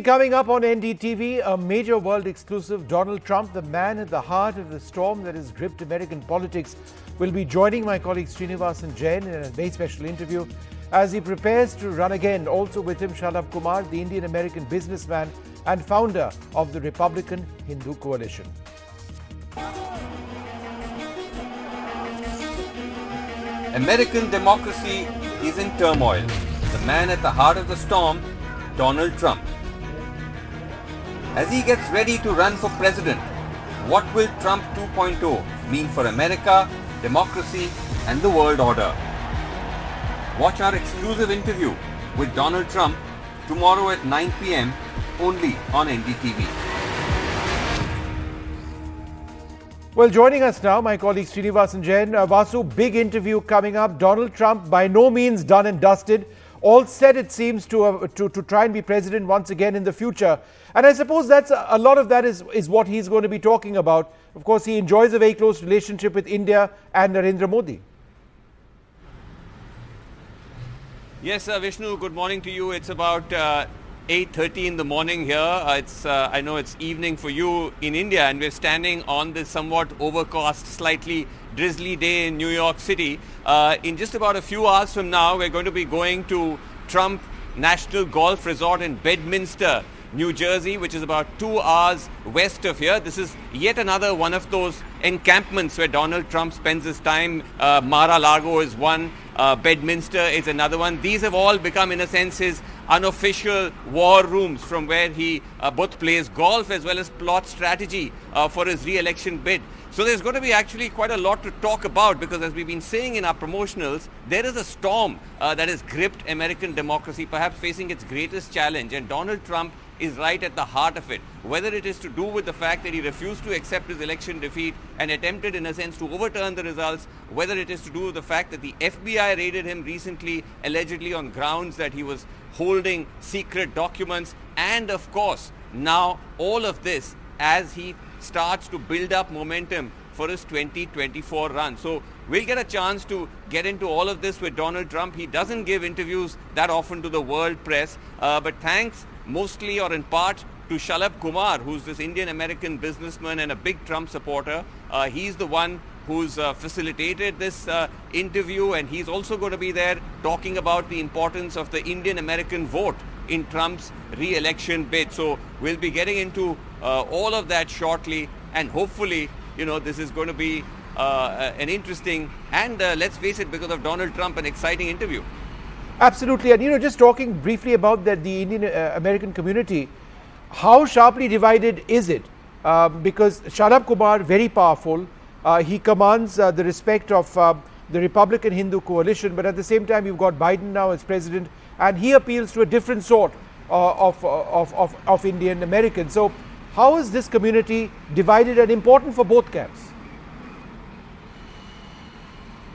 Coming up on NDTV, a major world exclusive, Donald Trump, the man at the heart of the storm that has gripped American politics, will be joining my colleague Srinivasan Jain in a very special interview as he prepares to run again. Also with him, Shalabh Kumar, the Indian-American businessman and founder of the Republican Hindu Coalition. American democracy is in turmoil. The man at the heart of the storm, Donald Trump. As he gets ready to run for president, what will Trump 2.0 mean for America, democracy and the world order? Watch our exclusive interview with Donald Trump tomorrow at 9 p.m. only on NDTV. Well, joining us now, my colleague Srinivasan Jain. Vasu, big interview coming up. Donald Trump, by no means done and dusted. All set, it seems, to try and be president once again in the future. And I suppose that's a lot of that is what he's going to be talking about. Of course, he enjoys a very close relationship with India and Narendra Modi. Yes, Vishnu, good morning to you. It's about 8:30 in the morning here. I know it's evening for you in India, and we're standing on this somewhat overcast, slightly drizzly day in New York City. In just about a few hours from now, we're going to be going to Trump National Golf Resort in Bedminster, New Jersey, which is about 2 hours west of here. This is yet another one of those encampments where Donald Trump spends his time. Mar-a-Lago is one, Bedminster is another one. These have all become, in a sense, his unofficial war rooms from where he both plays golf as well as plots strategy for his re-election bid. So there's going to be actually quite a lot to talk about, because as we've been saying in our promotionals, there is a storm that has gripped American democracy, perhaps facing its greatest challenge, and Donald Trump is right at the heart of it. Whether it is to do with the fact that he refused to accept his election defeat and attempted, in a sense, to overturn the results, whether it is to do with the fact that the FBI raided him recently, allegedly on grounds that he was holding secret documents, and of course, now all of this as he starts to build up momentum for his 2024 run. So we'll get a chance to get into all of this with Donald Trump. He doesn't give interviews that often to the world press, but thanks mostly or in part to Shalabh Kumar, who's this Indian-American businessman and a big Trump supporter. He's the one who's facilitated this interview, and he's also going to be there talking about the importance of the Indian-American vote in Trump's re-election bid. So we'll be getting into all of that shortly, and hopefully, you know, this is going to be an interesting and, let's face it, because of Donald Trump, an exciting interview. Absolutely. And, you know, just talking briefly about that, the Indian American community, how sharply divided is it? Because Shalabh Kumar, very powerful. He commands the respect of the Republican Hindu Coalition, but at the same time, you've got Biden now as president, and he appeals to a different sort of Indian Americans. So how is this community divided and important for both camps?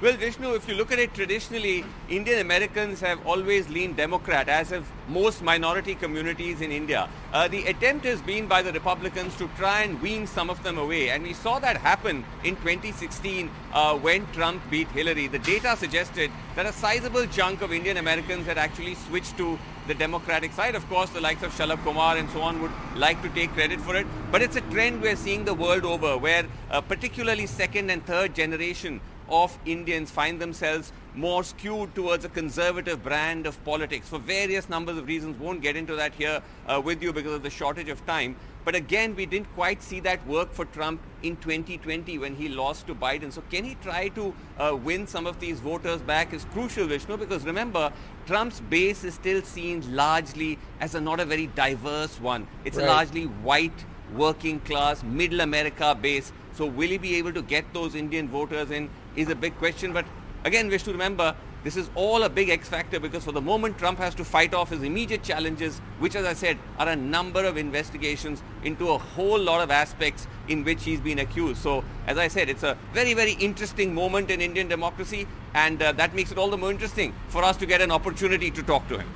Well, Vishnu, if you look at it traditionally, Indian Americans have always leaned Democrat, as have most minority communities in India. The attempt has been by the Republicans to try and wean some of them away. And we saw that happen in 2016 when Trump beat Hillary. The data suggested that a sizable chunk of Indian Americans had actually switched to the Democratic side. Of course, the likes of Shalabh Kumar and so on would like to take credit for it. But it's a trend we're seeing the world over, where particularly second and third generation of Indians find themselves more skewed towards a conservative brand of politics for various numbers of reasons. Won't get into that here with you because of the shortage of time. But again, we didn't quite see that work for Trump in 2020 when he lost to Biden. So can he try to win some of these voters back is crucial, Vishnu, because remember, Trump's base is still seen largely as not a very diverse one. It's a largely white, working class, middle America base. So will he be able to get those Indian voters in is a big question. But again, Vishnu, remember, this is all a big X factor, because for the moment, Trump has to fight off his immediate challenges, which, as I said, are a number of investigations into a whole lot of aspects in which he's been accused. So, as I said, it's a very, very interesting moment in Indian democracy, and that makes it all the more interesting for us to get an opportunity to talk to him.